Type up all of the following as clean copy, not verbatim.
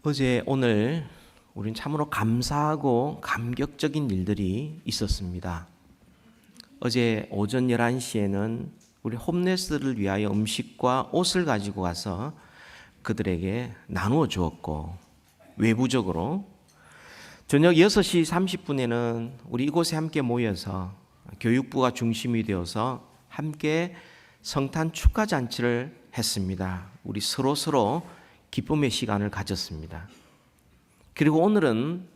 어제 오늘 우린 참으로 감사하고 감격적인 일들이 있었습니다. 어제 오전 11시에는 우리 홈레스를 위하여 음식과 옷을 가지고 가서 그들에게 나누어 주었고, 외부적으로 저녁 6시 30분에는 우리 이곳에 함께 모여서 교육부가 중심이 되어서 함께 성탄 축하 잔치를 했습니다. 우리 서로 기쁨의 시간을 가졌습니다. 그리고 오늘은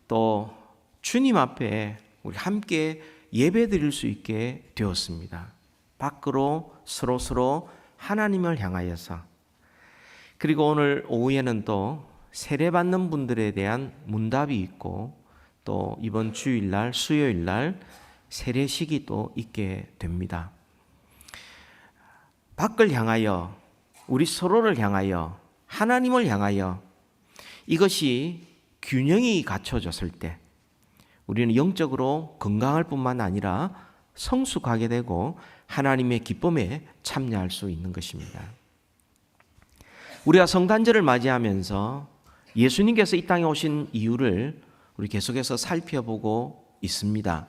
또 주님 앞에 우리 함께 예배 드릴 수 있게 되었습니다. 밖으로 서로 하나님을 향하여서. 그리고 오늘 오후에는 또 세례받는 분들에 대한 문답이 있고, 또 이번 주일날 수요일날 세례식이 또 있게 됩니다. 밖을 향하여, 우리 서로를 향하여, 하나님을 향하여 이것이 균형이 갖춰졌을 때 우리는 영적으로 건강할 뿐만 아니라 성숙하게 되고 하나님의 기쁨에 참여할 수 있는 것입니다. 우리가 성탄절을 맞이하면서 예수님께서 이 땅에 오신 이유를 우리 계속해서 살펴보고 있습니다.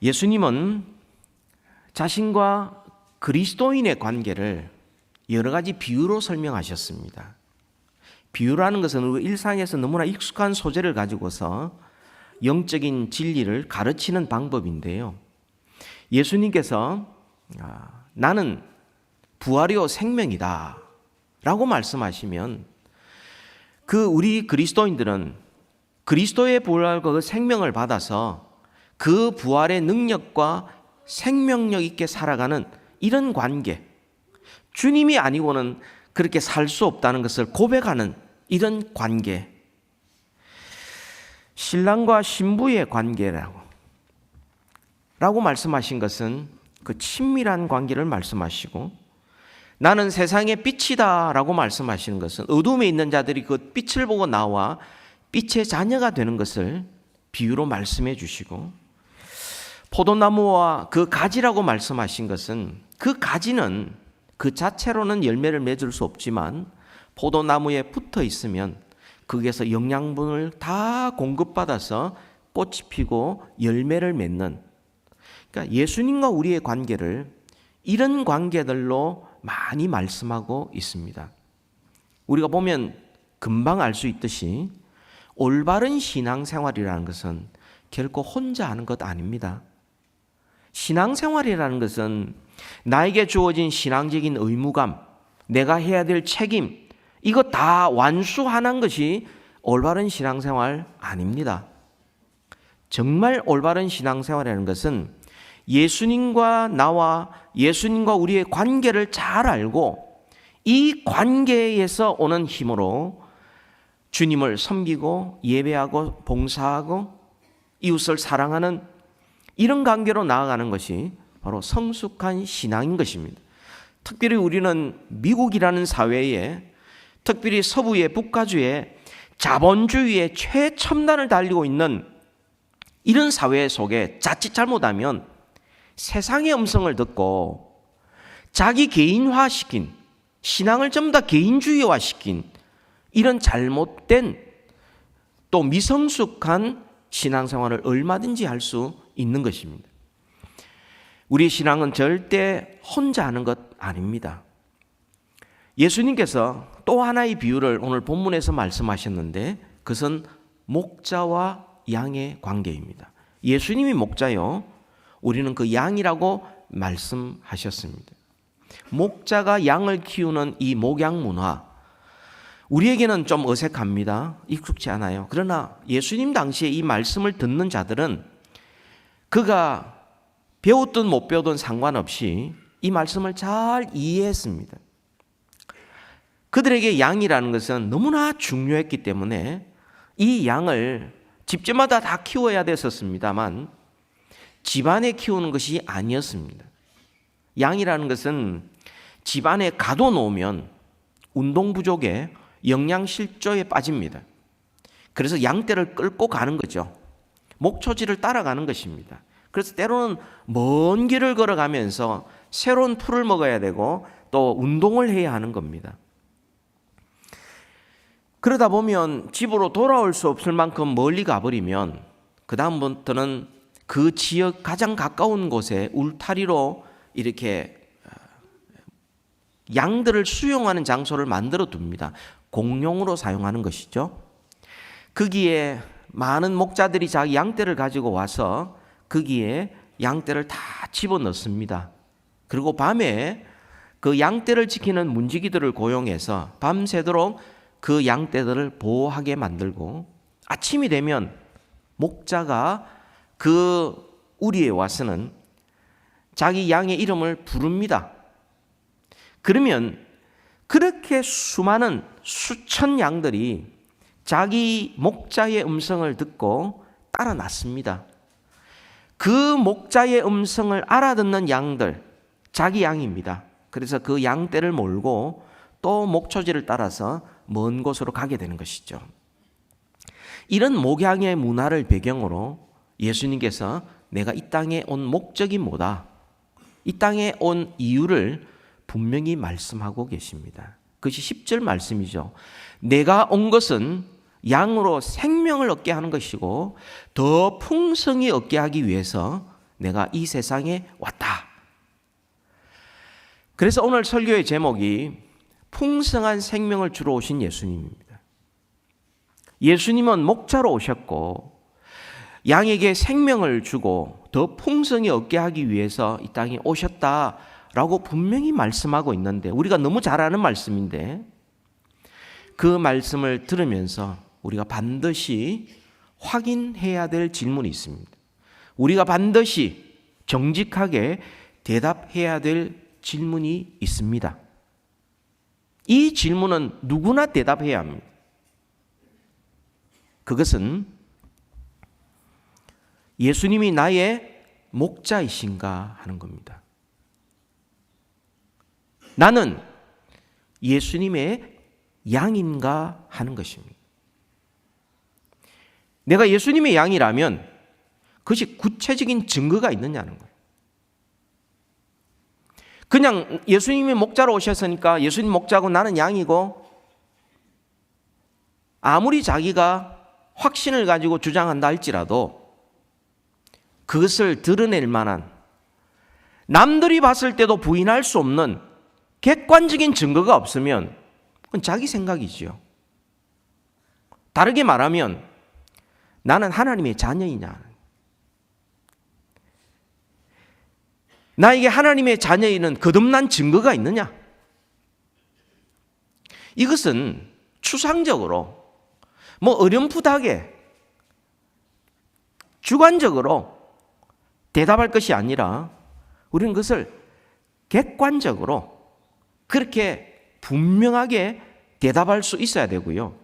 예수님은 자신과 그리스도인의 관계를 여러 가지 비유로 설명하셨습니다. 비유라는 것은 우리 일상에서 너무나 익숙한 소재를 가지고서 영적인 진리를 가르치는 방법인데요. 예수님께서 나는 부활이요 생명이다 라고 말씀하시면, 우리 그리스도인들은 그리스도의 부활과 그 생명을 받아서 그 부활의 능력과 생명력 있게 살아가는 이런 관계, 주님이 아니고는 그렇게 살 수 없다는 것을 고백하는 이런 관계, 신랑과 신부의 관계라고 말씀하신 것은 그 친밀한 관계를 말씀하시고, 나는 세상의 빛이다 라고 말씀하시는 것은 어둠에 있는 자들이 그 빛을 보고 나와 빛의 자녀가 되는 것을 비유로 말씀해 주시고, 포도나무와 그 가지라고 말씀하신 것은 그 가지는 그 자체로는 열매를 맺을 수 없지만 포도나무에 붙어 있으면 거기에서 영양분을 다 공급받아서 꽃이 피고 열매를 맺는, 그러니까 예수님과 우리의 관계를 이런 관계들로 많이 말씀하고 있습니다. 우리가 보면 금방 알 수 있듯이 올바른 신앙생활이라는 것은 결코 혼자 하는 것 아닙니다. 신앙생활이라는 것은 나에게 주어진 신앙적인 의무감, 내가 해야 될 책임, 이거 다 완수하는 것이 올바른 신앙생활 아닙니다. 정말 올바른 신앙생활이라는 것은 예수님과 나와 예수님과 우리의 관계를 잘 알고 이 관계에서 오는 힘으로 주님을 섬기고 예배하고 봉사하고 이웃을 사랑하는 이런 관계로 나아가는 것이 바로 성숙한 신앙인 것입니다. 특별히 우리는 미국이라는 사회에, 특별히 서부의 북가주의 자본주의의 최첨단을 달리고 있는 이런 사회 속에 자칫 잘못하면 세상의 음성을 듣고 자기 개인화시킨, 신앙을 전부 다 개인주의화시킨 이런 잘못된 또 미성숙한 신앙생활을 얼마든지 할 수 있는 것입니다. 우리 신앙은 절대 혼자 하는 것 아닙니다. 예수님께서 또 하나의 비유를 오늘 본문에서 말씀하셨는데, 그것은 목자와 양의 관계입니다. 예수님이 목자요, 우리는 그 양이라고 말씀하셨습니다. 목자가 양을 키우는 이 목양 문화, 우리에게는 좀 어색합니다. 익숙치 않아요. 그러나 예수님 당시에 이 말씀을 듣는 자들은 그가 배웠든 못 배우든 상관없이 이 말씀을 잘 이해했습니다. 그들에게 양이라는 것은 너무나 중요했기 때문에 이 양을 집집마다 다 키워야 됐었습니다만 집안에 키우는 것이 아니었습니다. 양이라는 것은 집안에 가둬놓으면 운동 부족에 영양실조에 빠집니다. 그래서 양떼를 끌고 가는 거죠. 목초지를 따라가는 것입니다. 그래서 때로는 먼 길을 걸어가면서 새로운 풀을 먹어야 되고 또 운동을 해야 하는 겁니다. 그러다 보면 집으로 돌아올 수 없을 만큼 멀리 가버리면 그 다음부터는 그 지역 가장 가까운 곳에 울타리로 이렇게 양들을 수용하는 장소를 만들어 둡니다. 공용으로 사용하는 것이죠. 거기에 많은 목자들이 자기 양떼를 가지고 와서 거기에 양떼를 다 집어넣습니다. 그리고 밤에 그 양떼를 지키는 문지기들을 고용해서 밤새도록 그 양떼들을 보호하게 만들고 아침이 되면 목자가 그 우리에 와서는 자기 양의 이름을 부릅니다. 그러면 그렇게 수많은 수천 양들이 자기 목자의 음성을 듣고 따라 났습니다. 그 목자의 음성을 알아듣는 양들, 자기 양입니다. 그래서 그 양떼를 몰고 또 목초지를 따라서 먼 곳으로 가게 되는 것이죠. 이런 목양의 문화를 배경으로 예수님께서 내가 이 땅에 온 목적이 뭐다, 이 땅에 온 이유를 분명히 말씀하고 계십니다. 그것이 10절 말씀이죠. 내가 온 것은 양으로 생명을 얻게 하는 것이고 더 풍성히 얻게 하기 위해서 내가 이 세상에 왔다. 그래서 오늘 설교의 제목이 풍성한 생명을 주러 오신 예수님입니다. 예수님은 목자로 오셨고 양에게 생명을 주고 더 풍성히 얻게 하기 위해서 이 땅에 오셨다라고 분명히 말씀하고 있는데, 우리가 너무 잘 아는 말씀인데 그 말씀을 들으면서 우리가 반드시 확인해야 될 질문이 있습니다. 우리가 반드시 정직하게 대답해야 될 질문이 있습니다. 이 질문은 누구나 대답해야 합니다. 그것은 예수님이 나의 목자이신가 하는 겁니다. 나는 예수님의 양인가 하는 것입니다. 내가 예수님의 양이라면 그것이 구체적인 증거가 있느냐는 거예요. 그냥 예수님이 목자로 오셨으니까 예수님 목자고 나는 양이고, 아무리 자기가 확신을 가지고 주장한다 할지라도 그것을 드러낼 만한, 남들이 봤을 때도 부인할 수 없는 객관적인 증거가 없으면 그건 자기 생각이지요. 다르게 말하면 나는 하나님의 자녀이냐, 나에게 하나님의 자녀이는 거듭난 증거가 있느냐, 이것은 추상적으로 어렴풋하게 주관적으로 대답할 것이 아니라 우리는 그것을 객관적으로 그렇게 분명하게 대답할 수 있어야 되고요.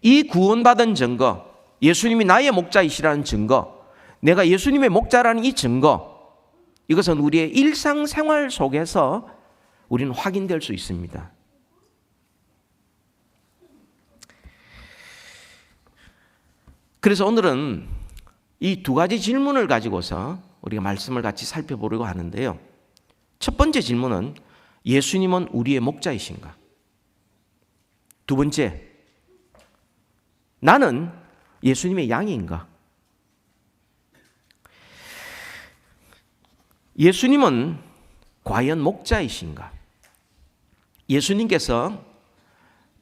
이 구원받은 증거, 예수님이 나의 목자이시라는 증거, 내가 예수님의 목자라는 이 증거, 이것은 우리의 일상생활 속에서 우리는 확인될 수 있습니다. 그래서 오늘은 이 두 가지 질문을 가지고서 우리가 말씀을 같이 살펴보려고 하는데요. 첫 번째 질문은 예수님은 우리의 목자이신가? 두 번째, 나는 예수님의 양인가? 예수님은 과연 목자이신가? 예수님께서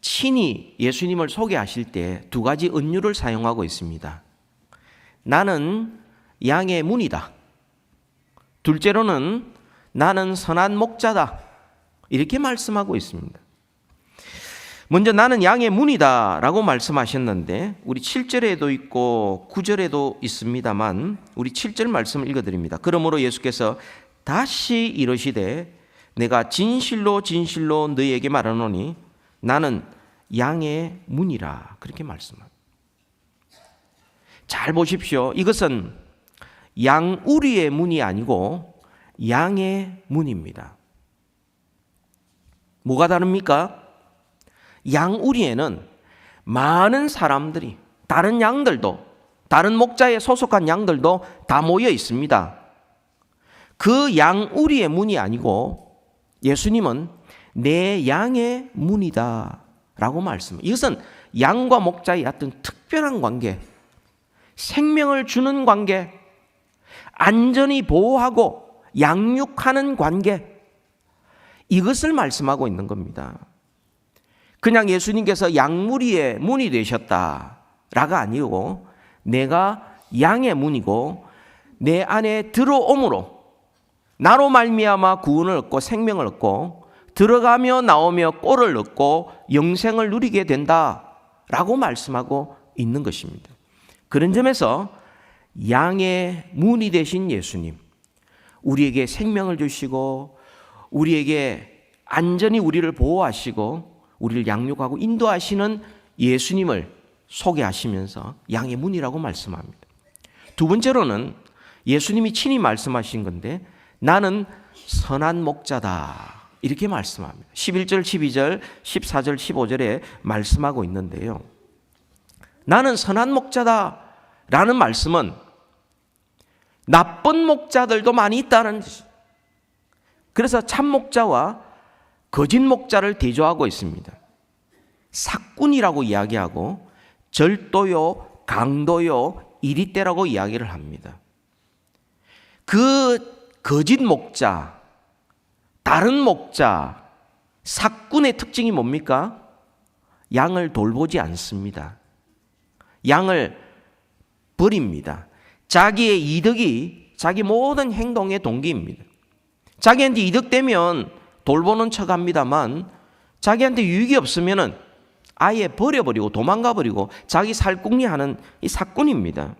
친히 예수님을 소개하실 때 두 가지 은유를 사용하고 있습니다. 나는 양의 문이다. 둘째로는 나는 선한 목자다. 이렇게 말씀하고 있습니다. 먼저 나는 양의 문이다 라고 말씀하셨는데 우리 7절에도 있고 9절에도 있습니다만 우리 7절 말씀을 읽어드립니다. 그러므로 예수께서 다시 이르시되 내가 진실로 진실로 너희에게 말하노니 나는 양의 문이라. 그렇게 말씀합니다. 잘 보십시오. 이것은 양우리의 문이 아니고 양의 문입니다. 뭐가 다릅니까? 양우리에는 많은 사람들이, 다른 양들도, 다른 목자에 소속한 양들도 다 모여 있습니다. 그 양우리의 문이 아니고 예수님은 내 양의 문이다 라고 말씀합니다. 이것은 양과 목자의 어떤 특별한 관계, 생명을 주는 관계, 안전히 보호하고 양육하는 관계, 이것을 말씀하고 있는 겁니다. 그냥 예수님께서 양무리의 문이 되셨다라가 아니고 내가 양의 문이고 내 안에 들어옴으로 나로 말미암아 구원을 얻고 생명을 얻고 들어가며 나오며 꼴을 얻고 영생을 누리게 된다라고 말씀하고 있는 것입니다. 그런 점에서 양의 문이 되신 예수님, 우리에게 생명을 주시고 우리에게 안전히 우리를 보호하시고 우리를 양육하고 인도하시는 예수님을 소개하시면서 양의 문이라고 말씀합니다. 두 번째로는 예수님이 친히 말씀하신 건데 나는 선한 목자다 이렇게 말씀합니다. 11절, 12절, 14절, 15절에 말씀하고 있는데요. 나는 선한 목자다 라는 말씀은 나쁜 목자들도 많이 있다는 것이죠. 그래서 참 목자와 거짓 목자를 대조하고 있습니다. 삭군이라고 이야기하고 절도요, 강도요, 이리떼라고 이야기를 합니다. 그 거짓 목자, 다른 목자, 삭군의 특징이 뭡니까? 양을 돌보지 않습니다. 양을 버립니다. 자기의 이득이 자기 모든 행동의 동기입니다. 자기한테 이득되면 돌보는 척합니다만 자기한테 유익이 없으면 아예 버려버리고 도망가버리고 자기 살궁리하는 이 삭군입니다.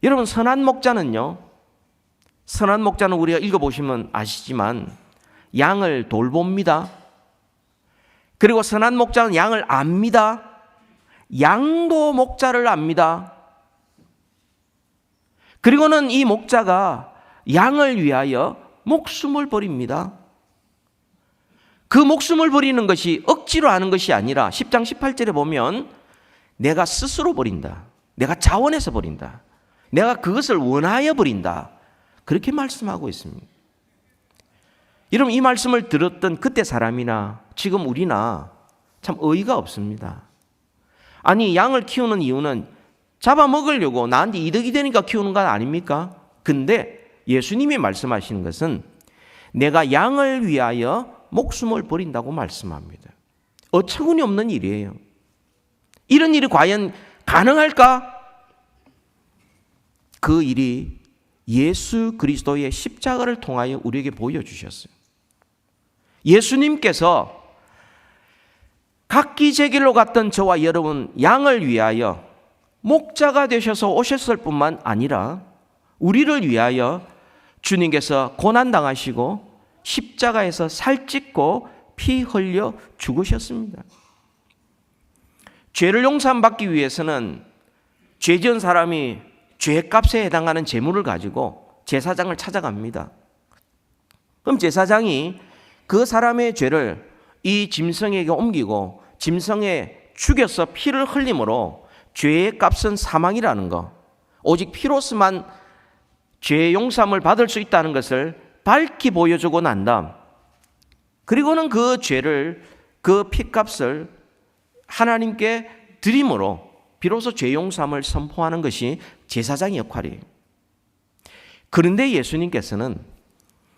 여러분, 선한 목자는 우리가 읽어보시면 아시지만 양을 돌봅니다. 그리고 선한 목자는 양을 압니다. 양도 목자를 압니다. 그리고는 이 목자가 양을 위하여 목숨을 버립니다. 그 목숨을 버리는 것이 억지로 하는 것이 아니라 10장 18절에 보면 내가 스스로 버린다. 내가 자원해서 버린다. 내가 그것을 원하여 버린다. 그렇게 말씀하고 있습니다. 여러분, 이 말씀을 들었던 그때 사람이나 지금 우리나 참 어이가 없습니다. 아니, 양을 키우는 이유는 잡아먹으려고 나한테 이득이 되니까 키우는 건 아닙니까? 근데 예수님이 말씀하시는 것은 내가 양을 위하여 목숨을 버린다고 말씀합니다. 어처구니 없는 일이에요. 이런 일이 과연 가능할까? 그 일이 예수 그리스도의 십자가를 통하여 우리에게 보여주셨어요. 예수님께서 각기제길로 갔던 저와 여러분 양을 위하여 목자가 되셔서 오셨을 뿐만 아니라 우리를 위하여 주님께서 고난당하시고 십자가에서 살찢고 피 흘려 죽으셨습니다. 죄를 용서받기 위해서는 죄 지은 사람이 죄값에 해당하는 재물을 가지고 제사장을 찾아갑니다. 그럼 제사장이 그 사람의 죄를 이 짐승에게 옮기고 짐승에 죽여서 피를 흘림으로 죄의 값은 사망이라는 것, 오직 피로서만 죄 용서함을 받을 수 있다는 것을 밝히 보여주고 난 다음, 그리고는 그 죄를, 그 피값을 하나님께 드림으로 비로소 죄 용서함을 선포하는 것이 제사장의 역할이에요. 그런데 예수님께서는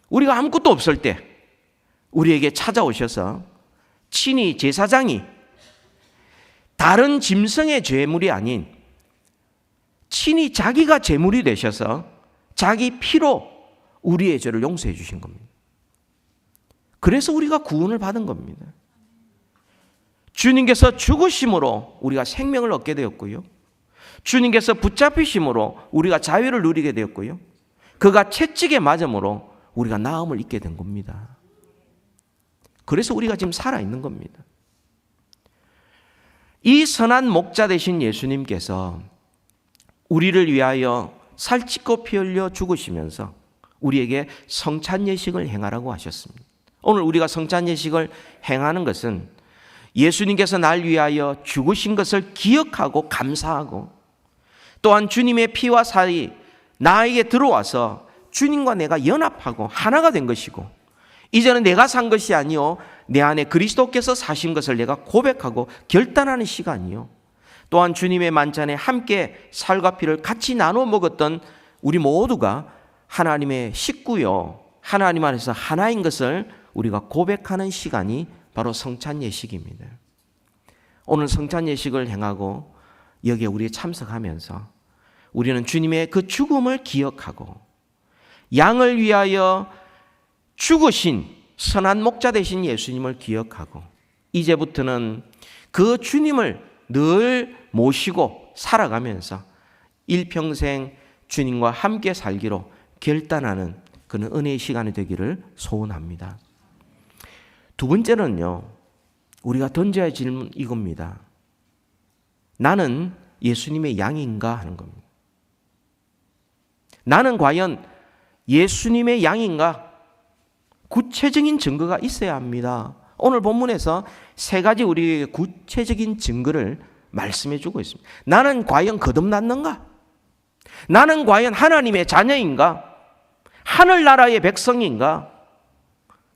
우리가 아무것도 없을 때 우리에게 찾아오셔서 친히 제사장이 다른 짐승의 죄물이 아닌 친히 자기가 제물이 되셔서 자기 피로 우리의 죄를 용서해 주신 겁니다. 그래서 우리가 구원을 받은 겁니다. 주님께서 죽으심으로 우리가 생명을 얻게 되었고요. 주님께서 붙잡히심으로 우리가 자유를 누리게 되었고요. 그가 채찍에 맞음으로 우리가 나음을 입게 된 겁니다. 그래서 우리가 지금 살아있는 겁니다. 이 선한 목자 되신 예수님께서 우리를 위하여 살찢고 피 흘려 죽으시면서 우리에게 성찬 예식을 행하라고 하셨습니다. 오늘 우리가 성찬 예식을 행하는 것은 예수님께서 날 위하여 죽으신 것을 기억하고 감사하고 또한 주님의 피와 살이 나에게 들어와서 주님과 내가 연합하고 하나가 된 것이고 이제는 내가 산 것이 아니요 내 안에 그리스도께서 사신 것을 내가 고백하고 결단하는 시간이요. 또한 주님의 만찬에 함께 살과 피를 같이 나눠 먹었던 우리 모두가 하나님의 식구요, 하나님 안에서 하나인 것을 우리가 고백하는 시간이 바로 성찬 예식입니다. 오늘 성찬 예식을 행하고 여기에 우리 참석하면서 우리는 주님의 그 죽음을 기억하고 양을 위하여 죽으신 선한 목자 되신 예수님을 기억하고 이제부터는 그 주님을 늘 모시고 살아가면서 일평생 주님과 함께 살기로 결단하는 그런 은혜의 시간이 되기를 소원합니다. 두 번째는요, 우리가 던져야 할 질문 이겁니다. 나는 예수님의 양인가 하는 겁니다. 나는 과연 예수님의 양인가? 구체적인 증거가 있어야 합니다. 오늘 본문에서 세 가지 우리에게 구체적인 증거를 말씀해 주고 있습니다. 나는 과연 거듭났는가? 나는 과연 하나님의 자녀인가? 하늘나라의 백성인가?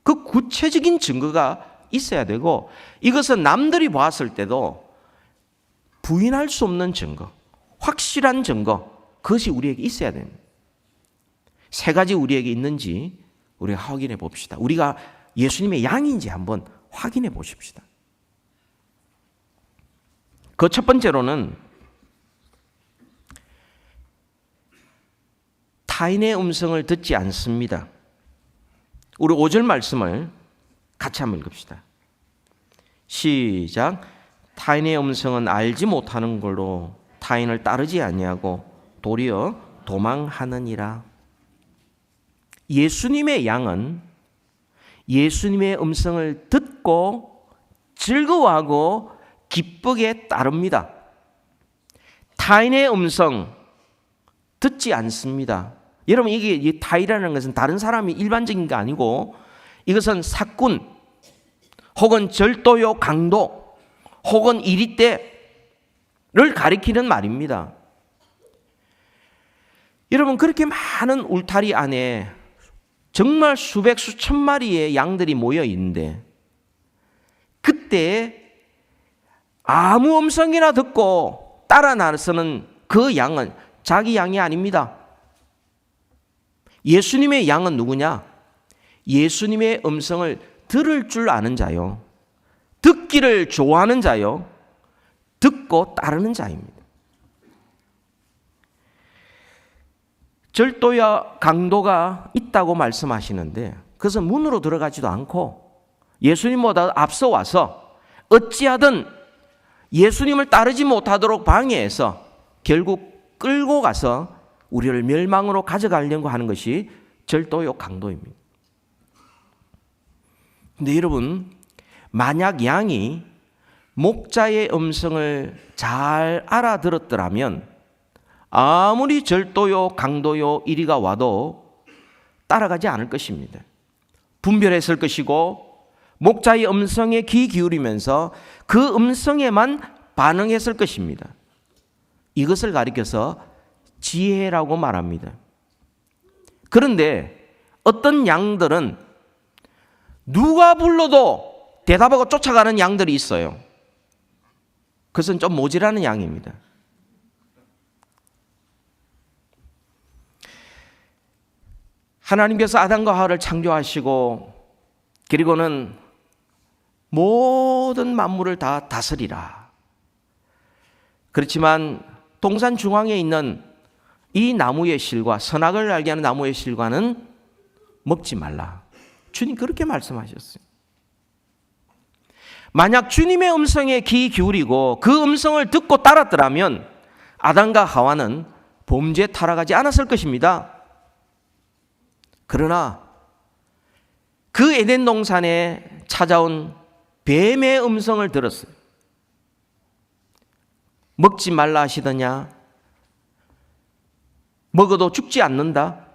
그 구체적인 증거가 있어야 되고 이것은 남들이 봤을 때도 부인할 수 없는 증거, 확실한 증거, 그것이 우리에게 있어야 됩니다. 세 가지 우리에게 있는지 우리가 확인해 봅시다. 우리가 예수님의 양인지 한번 확인해 보십시다. 그 첫 번째로는 타인의 음성을 듣지 않습니다. 우리 5절 말씀을 같이 한번 읽읍시다. 시작. 타인의 음성은 알지 못하는 걸로 타인을 따르지 아니하고 도리어 도망하느니라. 예수님의 양은 예수님의 음성을 듣고 즐거워하고 기쁘게 따릅니다. 타인의 음성 듣지 않습니다. 여러분, 이게 타인이라는 것은 다른 사람이 일반적인 게 아니고 이것은 사꾼 혹은 절도요 강도 혹은 이리떼를 가리키는 말입니다. 여러분, 그렇게 많은 울타리 안에 정말 수백 수천 마리의 양들이 모여 있는데 그때 아무 음성이나 듣고 따라 나서는 그 양은 자기 양이 아닙니다. 예수님의 양은 누구냐? 예수님의 음성을 들을 줄 아는 자요, 듣기를 좋아하는 자요, 듣고 따르는 자입니다. 절도야 강도가 있다고 말씀하시는데 그것은 문으로 들어가지도 않고 예수님보다 앞서 와서 어찌하든 예수님을 따르지 못하도록 방해해서 결국 끌고 가서 우리를 멸망으로 가져가려고 하는 것이 절도요 강도입니다. 근데 여러분, 만약 양이 목자의 음성을 잘 알아들었더라면 아무리 절도요 강도요 이리가 와도 따라가지 않을 것입니다. 분별했을 것이고 목자의 음성에 귀 기울이면서 그 음성에만 반응했을 것입니다. 이것을 가리켜서 지혜라고 말합니다. 그런데 어떤 양들은 누가 불러도 대답하고 쫓아가는 양들이 있어요. 그것은 좀 모질하는 양입니다. 하나님께서 아담과 하와를 창조하시고 그리고는 모든 만물을 다 다스리라. 그렇지만 동산 중앙에 있는 이 나무의 실과 선악을 알게 하는 나무의 실과는 먹지 말라. 주님 그렇게 말씀하셨어요. 만약 주님의 음성에 귀 기울이고 그 음성을 듣고 따랐더라면 아담과 하와는 범죄에 타락하지 않았을 것입니다. 그러나 그 에덴 동산에 찾아온 뱀의 음성을 들었어요. 먹지 말라 하시더냐? 먹어도 죽지 않는다.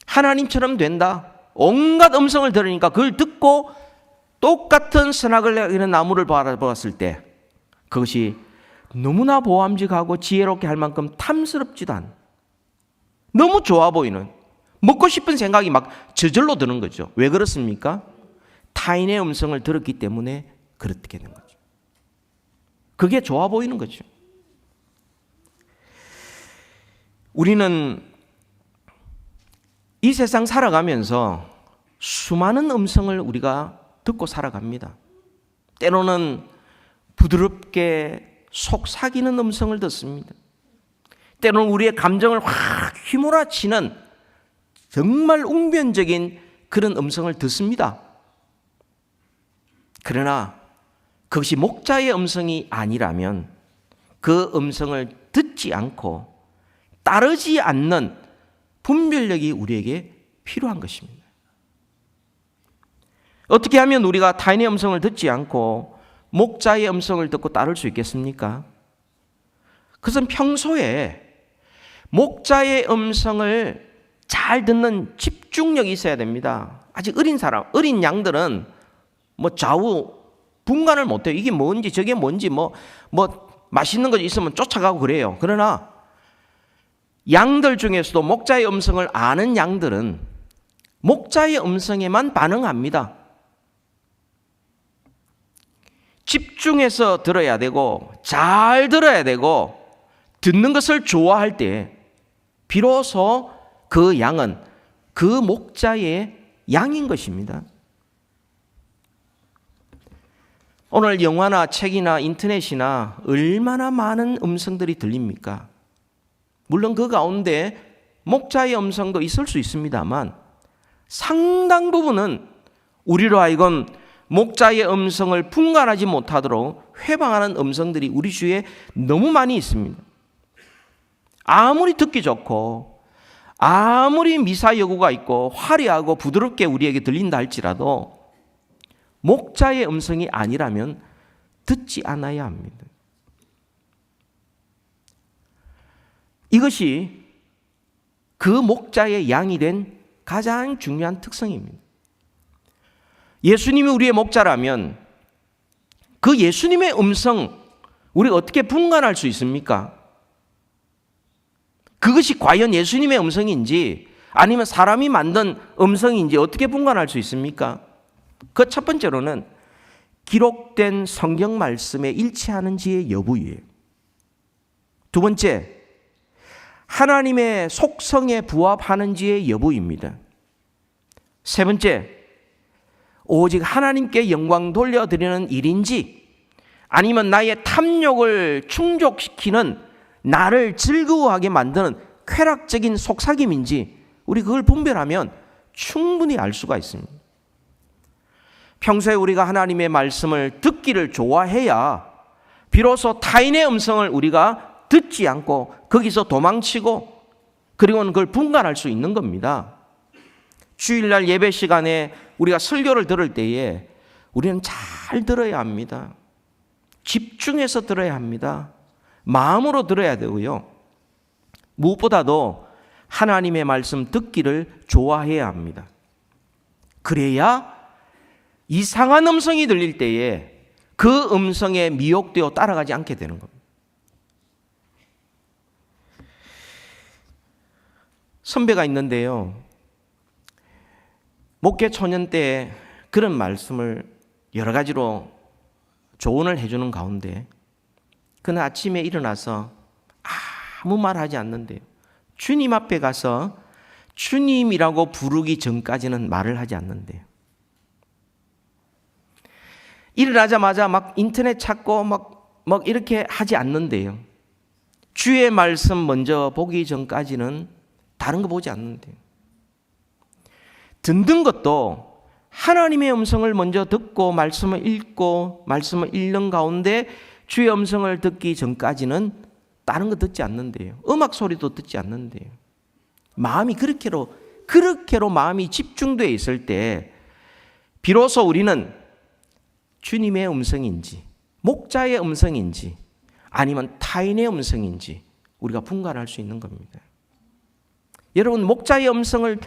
하나님처럼 된다. 온갖 음성을 들으니까 그걸 듣고 똑같은 선악을 알리는 나무를 바라보았을 때 그것이 너무나 보암직하고 지혜롭게 할 만큼 탐스럽지도 않은, 너무 좋아 보이는, 먹고 싶은 생각이 막 저절로 드는 거죠. 왜 그렇습니까? 타인의 음성을 들었기 때문에 그렇게 된 거죠. 그게 좋아 보이는 거죠. 우리는 이 세상 살아가면서 수많은 음성을 우리가 듣고 살아갑니다. 때로는 부드럽게 속삭이는 음성을 듣습니다. 때로는 우리의 감정을 확 휘몰아치는 정말 웅변적인 그런 음성을 듣습니다. 그러나 그것이 목자의 음성이 아니라면 그 음성을 듣지 않고 따르지 않는 분별력이 우리에게 필요한 것입니다. 어떻게 하면 우리가 타인의 음성을 듣지 않고 목자의 음성을 듣고 따를 수 있겠습니까? 그것은 평소에 목자의 음성을 잘 듣는 집중력이 있어야 됩니다. 아직 어린 양들은 뭐 좌우 분간을 못해요. 이게 뭔지 저게 뭔지 뭐 맛있는 거 있으면 쫓아가고 그래요. 그러나 양들 중에서도 목자의 음성을 아는 양들은 목자의 음성에만 반응합니다. 집중해서 들어야 되고 잘 들어야 되고 듣는 것을 좋아할 때 비로소 그 양은 그 목자의 양인 것입니다. 오늘 영화나 책이나 인터넷이나 얼마나 많은 음성들이 들립니까? 물론 그 가운데 목자의 음성도 있을 수 있습니다만 상당 부분은 우리로 하여금 목자의 음성을 분간하지 못하도록 회방하는 음성들이 우리 주위에 너무 많이 있습니다. 아무리 듣기 좋고 아무리 미사여구가 있고 화려하고 부드럽게 우리에게 들린다 할지라도 목자의 음성이 아니라면 듣지 않아야 합니다. 이것이 그 목자의 양이 된 가장 중요한 특성입니다. 예수님이 우리의 목자라면 그 예수님의 음성 우리가 어떻게 분간할 수 있습니까? 그것이 과연 예수님의 음성인지 아니면 사람이 만든 음성인지 어떻게 분간할 수 있습니까? 그 첫 번째로는 기록된 성경 말씀에 일치하는지의 여부예요. 두 번째, 하나님의 속성에 부합하는지의 여부입니다. 세 번째, 오직 하나님께 영광 돌려드리는 일인지 아니면 나의 탐욕을 충족시키는 나를 즐거워하게 만드는 쾌락적인 속삭임인지 우리 그걸 분별하면 충분히 알 수가 있습니다. 평소에 우리가 하나님의 말씀을 듣기를 좋아해야 비로소 타인의 음성을 우리가 듣지 않고 거기서 도망치고 그리고는 그걸 분간할 수 있는 겁니다. 주일날 예배 시간에 우리가 설교를 들을 때에 우리는 잘 들어야 합니다. 집중해서 들어야 합니다. 마음으로 들어야 되고요. 무엇보다도 하나님의 말씀 듣기를 좋아해야 합니다. 그래야 이상한 음성이 들릴 때에 그 음성에 미혹되어 따라가지 않게 되는 겁니다. 선배가 있는데요. 목회 초년 때 그런 말씀을 여러 가지로 조언을 해주는 가운데 그날 아침에 일어나서 아무 말 하지 않는데요. 주님 앞에 가서 주님이라고 부르기 전까지는 말을 하지 않는데요. 일어나자마자 막 인터넷 찾고 막 이렇게 하지 않는데요. 주의 말씀 먼저 보기 전까지는 다른 거 보지 않는데요. 듣는 것도 하나님의 음성을 먼저 듣고 말씀을 읽고 말씀을 읽는 가운데 주의 음성을 듣기 전까지는 다른 거 듣지 않는데요. 음악 소리도 듣지 않는데요. 마음이 그렇게로 마음이 집중되어 있을 때 비로소 우리는 주님의 음성인지 목자의 음성인지 아니면 타인의 음성인지 우리가 분간할 수 있는 겁니다. 여러분, 목자의 음성을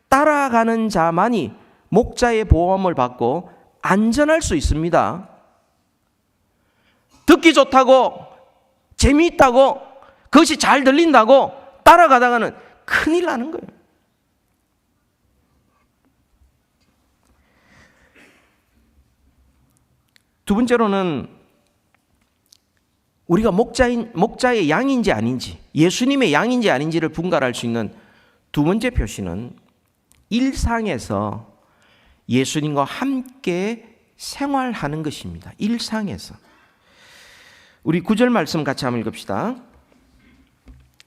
따라가는 자만이 목자의 보호함을 받고 안전할 수 있습니다. 듣기 좋다고 재미있다고 그것이 잘 들린다고 따라가다가는 큰일 나는 거예요. 두 번째로는 우리가 목자의 양인지 아닌지, 예수님의 양인지 아닌지를 분간할 수 있는 두 번째 표시는 일상에서 예수님과 함께 생활하는 것입니다. 일상에서. 우리 9절 말씀 같이 한번 읽읍시다.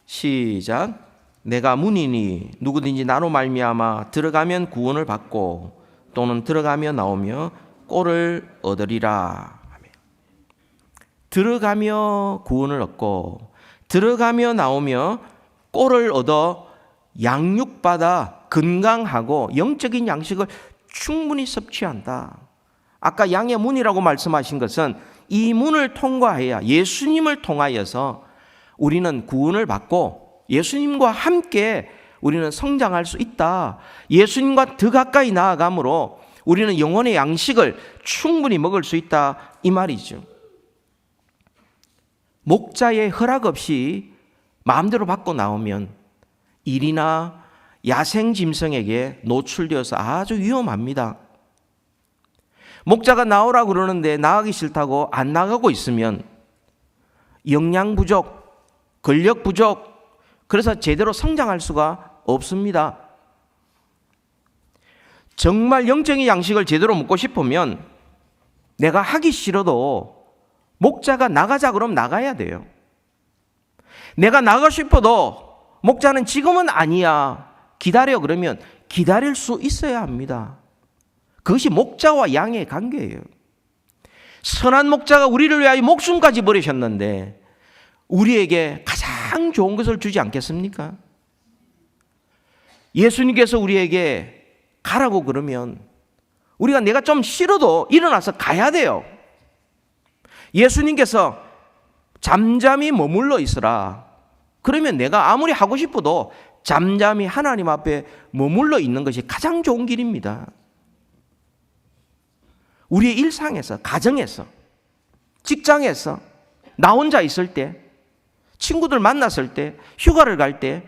시작. 내가 문이니 누구든지 나로 말미암아 들어가면 구원을 받고 또는 들어가며 나오며 꼴을 얻으리라. 들어가며 구원을 얻고 들어가며 나오며 꼴을 얻어 양육받아 건강하고 영적인 양식을 충분히 섭취한다. 아까 양의 문이라고 말씀하신 것은 이 문을 통과해야, 예수님을 통하여서 우리는 구원을 받고 예수님과 함께 우리는 성장할 수 있다. 예수님과 더 가까이 나아감으로 우리는 영혼의 양식을 충분히 먹을 수 있다, 이 말이죠. 목자의 허락 없이 마음대로 받고 나오면 일이나 야생 짐승에게 노출되어서 아주 위험합니다. 목자가 나오라고 그러는데 나가기 싫다고 안 나가고 있으면 영양 부족, 근력 부족, 그래서 제대로 성장할 수가 없습니다. 정말 영적인 양식을 제대로 먹고 싶으면 내가 하기 싫어도 목자가 나가자 그러면 나가야 돼요. 내가 나가고 싶어도 목자는 지금은 아니야, 기다려 그러면 기다릴 수 있어야 합니다. 그것이 목자와 양의 관계예요. 선한 목자가 우리를 위하여 목숨까지 버리셨는데 우리에게 가장 좋은 것을 주지 않겠습니까? 예수님께서 우리에게 가라고 그러면 우리가 내가 좀 싫어도 일어나서 가야 돼요. 예수님께서 잠잠히 머물러 있으라. 그러면 내가 아무리 하고 싶어도 잠잠히 하나님 앞에 머물러 있는 것이 가장 좋은 길입니다. 우리의 일상에서, 가정에서, 직장에서, 나 혼자 있을 때, 친구들 만났을 때, 휴가를 갈 때,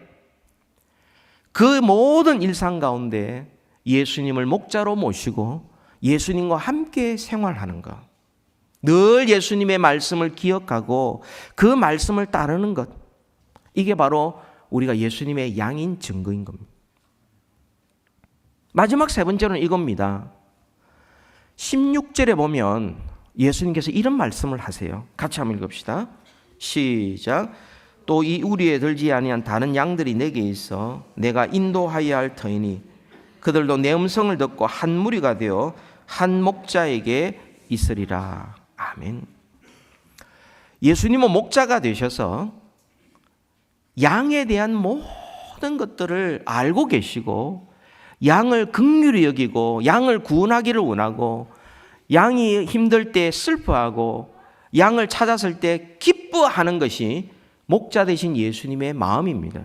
그 모든 일상 가운데 예수님을 목자로 모시고 예수님과 함께 생활하는 것, 늘 예수님의 말씀을 기억하고 그 말씀을 따르는 것, 이게 바로 우리가 예수님의 양인 증거인 겁니다. 마지막 세 번째는 이겁니다. 16절에 보면 예수님께서 이런 말씀을 하세요. 같이 한번 읽읍시다. 시작. 또 이 우리에 들지 아니한 다른 양들이 내게 있어 내가 인도하여야 할 터이니 그들도 내 음성을 듣고 한 무리가 되어 한 목자에게 있으리라. 아멘. 예수님은 목자가 되셔서 양에 대한 모든 것들을 알고 계시고 양을 긍휼히 여기고 양을 구원하기를 원하고 양이 힘들 때 슬퍼하고 양을 찾았을 때 기뻐하는 것이 목자 되신 예수님의 마음입니다.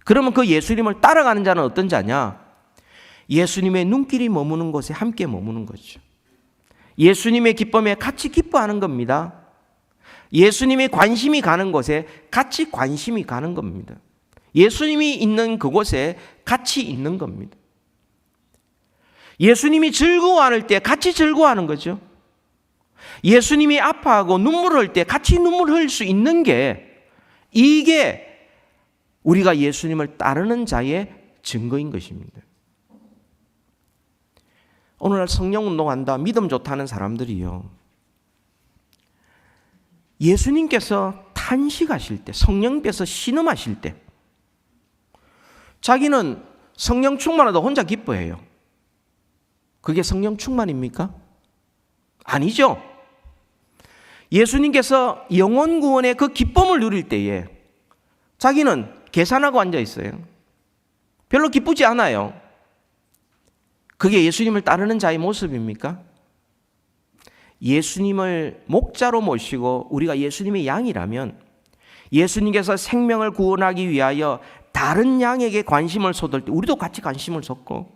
그러면 그 예수님을 따라가는 자는 어떤 자냐? 예수님의 눈길이 머무는 곳에 함께 머무는 거죠. 예수님의 기쁨에 같이 기뻐하는 겁니다. 예수님의 관심이 가는 곳에 같이 관심이 가는 겁니다. 예수님이 있는 그곳에 같이 있는 겁니다. 예수님이 즐거워할 때 같이 즐거워하는 거죠. 예수님이 아파하고 눈물 흘릴 때 같이 눈물 흘릴 수 있는 게, 이게 우리가 예수님을 따르는 자의 증거인 것입니다. 오늘날 성령운동한다, 믿음 좋다는 사람들이요, 예수님께서 탄식하실 때, 성령께서 신음하실 때 자기는 성령 충만하다 혼자 기뻐해요. 그게 성령 충만입니까? 아니죠. 예수님께서 영혼 구원의 그 기쁨을 누릴 때에 자기는 계산하고 앉아 있어요. 별로 기쁘지 않아요. 그게 예수님을 따르는 자의 모습입니까? 예수님을 목자로 모시고 우리가 예수님의 양이라면 예수님께서 생명을 구원하기 위하여 다른 양에게 관심을 쏟을 때 우리도 같이 관심을 쏟고,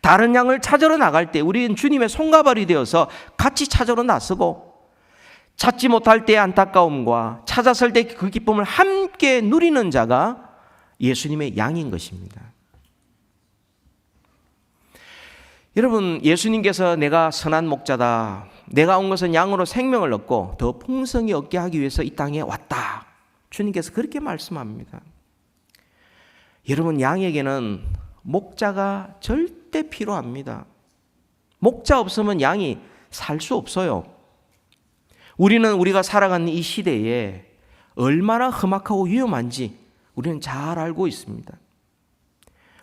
다른 양을 찾으러 나갈 때 우리는 주님의 손가발이 되어서 같이 찾으러 나서고, 찾지 못할 때의 안타까움과 찾았을 때 그 기쁨을 함께 누리는 자가 예수님의 양인 것입니다. 여러분, 예수님께서 내가 선한 목자다, 내가 온 것은 양으로 생명을 얻고 더 풍성히 얻게 하기 위해서 이 땅에 왔다. 주님께서 그렇게 말씀합니다. 여러분, 양에게는 목자가 절대 필요합니다. 목자 없으면 양이 살 수 없어요. 우리는 우리가 살아가는 이 시대에 얼마나 험악하고 위험한지 우리는 잘 알고 있습니다.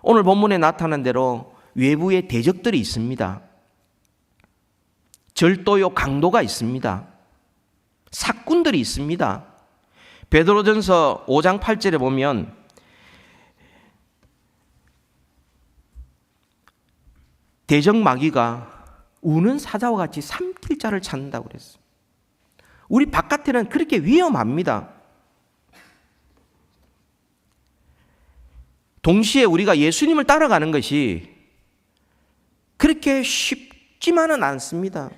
오늘 본문에 나타난 대로 외부에 대적들이 있습니다. 절도요 강도가 있습니다. 사꾼들이 있습니다. 베드로전서 5장 8절에 보면 대적 마귀가 우는 사자와 같이 삼킬 자를 찾는다고 그랬어요. 우리 바깥에는 그렇게 위험합니다. 동시에 우리가 예수님을 따라가는 것이 그렇게 쉽지만은 않습니다.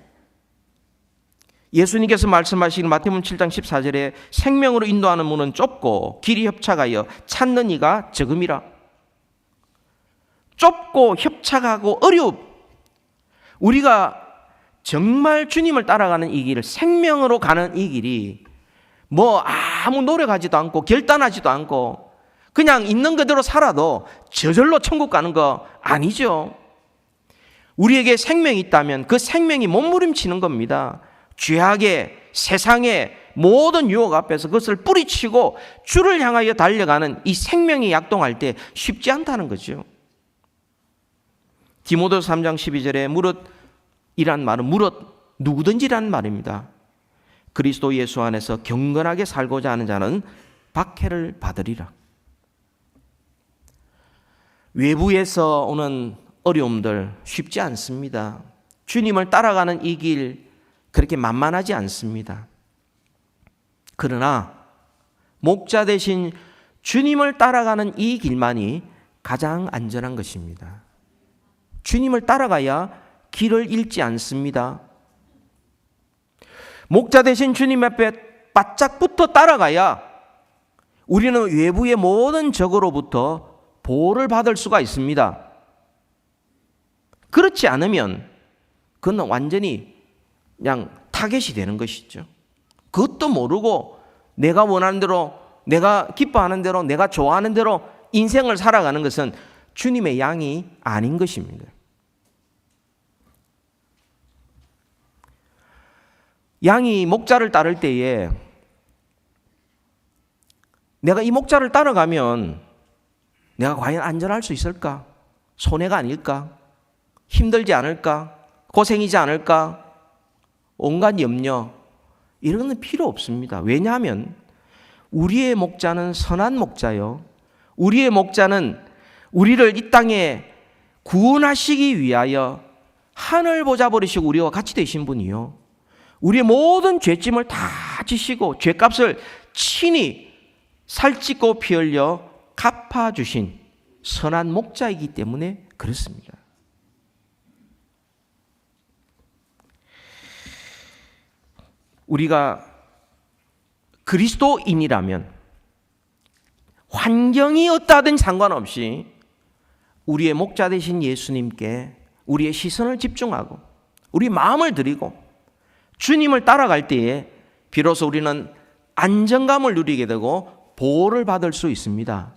예수님께서 말씀하신 마태복음 7장 14절에 생명으로 인도하는 문은 좁고 길이 협착하여 찾는 이가 적음이라. 좁고 협착하고 우리가 정말 주님을 따라가는 이 길을, 생명으로 가는 이 길이 뭐 아무 노력하지도 않고 결단하지도 않고 그냥 있는 그대로 살아도 저절로 천국 가는 거 아니죠. 우리에게 생명이 있다면 그 생명이 몸부림치는 겁니다. 죄악의 세상의 모든 유혹 앞에서 그것을 뿌리치고 주를 향하여 달려가는 이 생명이 약동할 때 쉽지 않다는 거죠. 디모데후서 3장 12절에 무릇이란 말은 누구든지라는 말입니다. 그리스도 예수 안에서 경건하게 살고자 하는 자는 박해를 받으리라. 외부에서 오는 어려움들 쉽지 않습니다. 주님을 따라가는 이 길 그렇게 만만하지 않습니다. 그러나 목자 대신 주님을 따라가는 이 길만이 가장 안전한 것입니다. 주님을 따라가야 길을 잃지 않습니다. 목자 대신 주님 앞에 바짝 붙어 따라가야 우리는 외부의 모든 적으로부터 보호를 받을 수가 있습니다. 그렇지 않으면 그건 완전히 그냥 타겟이 되는 것이죠. 그것도 모르고 내가 원하는 대로, 내가 기뻐하는 대로, 내가 좋아하는 대로 인생을 살아가는 것은 주님의 양이 아닌 것입니다. 양이 목자를 따를 때에 내가 이 목자를 따라가면 내가 과연 안전할 수 있을까? 손해가 아닐까? 힘들지 않을까? 고생이지 않을까? 온갖 염려, 이런 건 필요 없습니다. 왜냐하면 우리의 목자는 선한 목자요. 우리의 목자는 우리를 이 땅에 구원하시기 위하여 하늘 보좌 버리시고 우리와 같이 되신 분이요. 우리의 모든 죄짐을 다 지시고 죄값을 친히 살찌고 피 흘려 갚아주신 선한 목자이기 때문에 그렇습니다. 우리가 그리스도인이라면 환경이 어떠하든 상관없이 우리의 목자 되신 예수님께 우리의 시선을 집중하고 우리 마음을 드리고 주님을 따라갈 때에 비로소 우리는 안정감을 누리게 되고 보호를 받을 수 있습니다.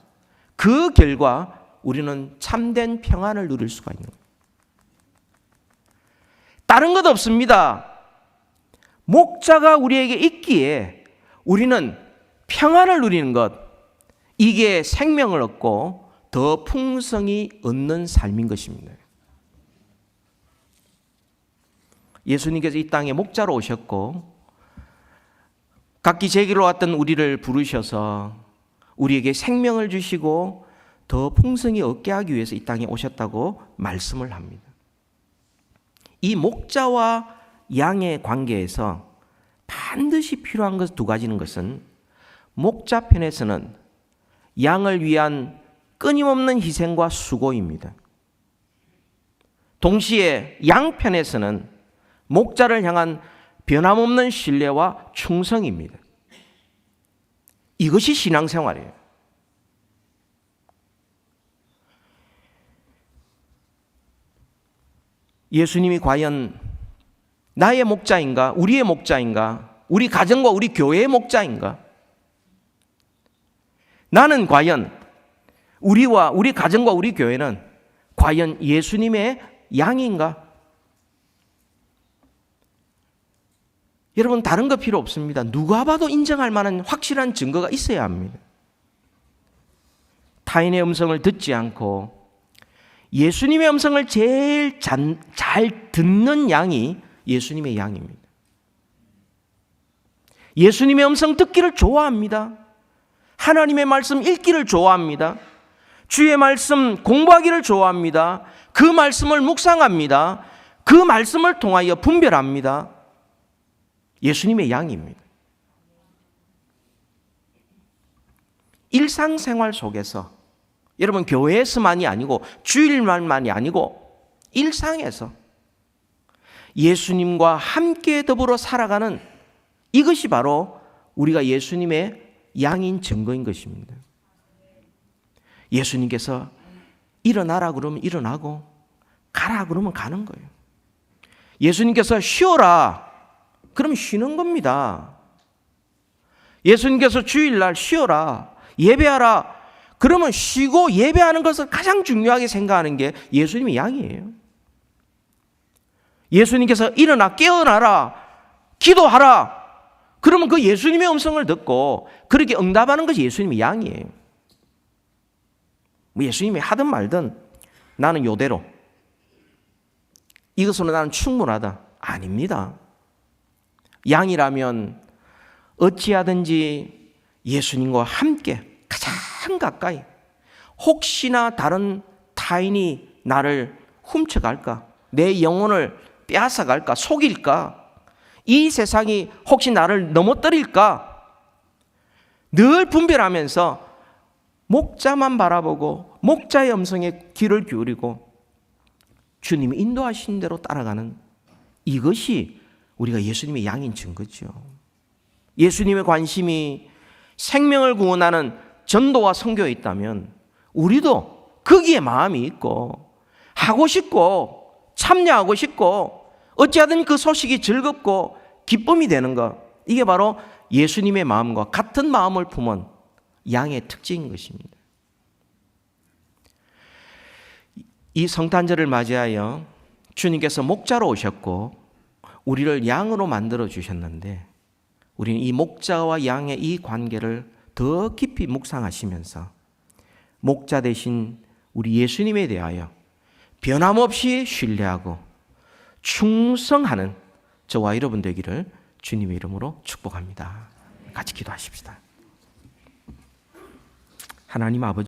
그 결과 우리는 참된 평안을 누릴 수가 있는 거예요. 다른 것 없습니다. 목자가 우리에게 있기에 우리는 평안을 누리는 것, 이게 생명을 얻고 더 풍성히 얻는 삶인 것입니다. 예수님께서 이 땅에 목자로 오셨고 각기 제기로 왔던 우리를 부르셔서 우리에게 생명을 주시고 더 풍성히 얻게 하기 위해서 이 땅에 오셨다고 말씀을 합니다. 이 목자와 양의 관계에서 반드시 필요한 것 두 가지는 것은 목자 편에서는 양을 위한 끊임없는 희생과 수고입니다. 동시에 양 편에서는 목자를 향한 변함없는 신뢰와 충성입니다. 이것이 신앙생활이에요. 예수님이 과연 나의 목자인가? 우리의 목자인가? 우리 가정과 우리 교회의 목자인가? 나는 과연 우리 가정과 우리 교회는 과연 예수님의 양인가? 여러분, 다른 거 필요 없습니다. 누가 봐도 인정할 만한 확실한 증거가 있어야 합니다. 타인의 음성을 듣지 않고 예수님의 음성을 제일 잘 듣는 양이 예수님의 양입니다. 예수님의 음성 듣기를 좋아합니다. 하나님의 말씀 읽기를 좋아합니다. 주의 말씀 공부하기를 좋아합니다. 그 말씀을 묵상합니다. 그 말씀을 통하여 분별합니다. 예수님의 양입니다. 일상생활 속에서, 여러분, 교회에서만이 아니고 주일만이 아니고 일상에서 예수님과 함께 더불어 살아가는 이것이 바로 우리가 예수님의 양인 증거인 것입니다. 예수님께서 일어나라 그러면 일어나고 가라 그러면 가는 거예요. 예수님께서 쉬어라 그러면 쉬는 겁니다. 예수님께서 주일날 쉬어라, 예배하라 그러면 쉬고 예배하는 것을 가장 중요하게 생각하는 게 예수님의 양이에요. 예수님께서 일어나 깨어나라, 기도하라 그러면 그 예수님의 음성을 듣고 그렇게 응답하는 것이 예수님의 양이에요. 예수님이 하든 말든 나는 요대로 이것으로 나는 충분하다. 아닙니다. 양이라면 어찌하든지 예수님과 함께 가장 가까이, 혹시나 다른 타인이 나를 훔쳐갈까, 내 영혼을 빼앗아갈까, 속일까, 이 세상이 혹시 나를 넘어뜨릴까 늘 분별하면서 목자만 바라보고 목자의 음성에 귀를 기울이고 주님이 인도하신 대로 따라가는, 이것이 우리가 예수님의 양인 증거죠. 예수님의 관심이 생명을 구원하는 전도와 선교에 있다면 우리도 거기에 마음이 있고 하고 싶고 참여하고 싶고 어찌하든 그 소식이 즐겁고 기쁨이 되는 것, 이게 바로 예수님의 마음과 같은 마음을 품은 양의 특징인 것입니다. 이 성탄절을 맞이하여 주님께서 목자로 오셨고 우리를 양으로 만들어 주셨는데, 우리는 이 목자와 양의 이 관계를 더 깊이 묵상하시면서 목자 되신 우리 예수님에 대하여 변함없이 신뢰하고 충성하는 저와 여러분 되기를 주님의 이름으로 축복합니다. 같이 기도하십시다. 하나님 아버지,